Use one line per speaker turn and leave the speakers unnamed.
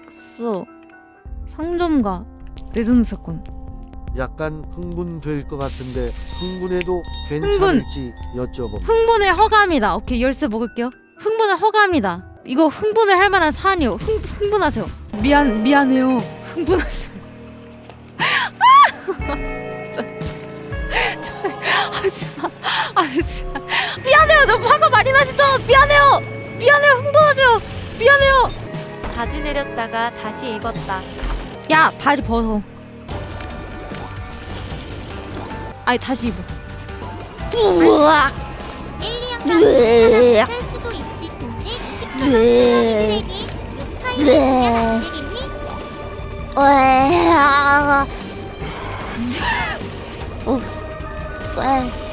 계약서 상점가 레전드 사건.
약간 흥분될 것 같은데 흥분해도 괜찮을지 여쭤봅니다.
흥분의 허가합니다. 오케이, 열쇠 먹을게요. 흥분의 허가합니다. 이거 흥분을 할 만한 사안이요. 흥분하세요. 미안해요. 흥분하세요. 미안해요. 너무 화가 많이 나시죠? 미안해요. 흥분하세요. 미안해요.
바지 내렸다가 다시 입었다.
야, 바지 벗어. 아니, 다시 입어. 우와.
엘리언과 살 수도 있지. 근데 10초간 사람들에게 욕하이를 주면 안 되겠니?
왜?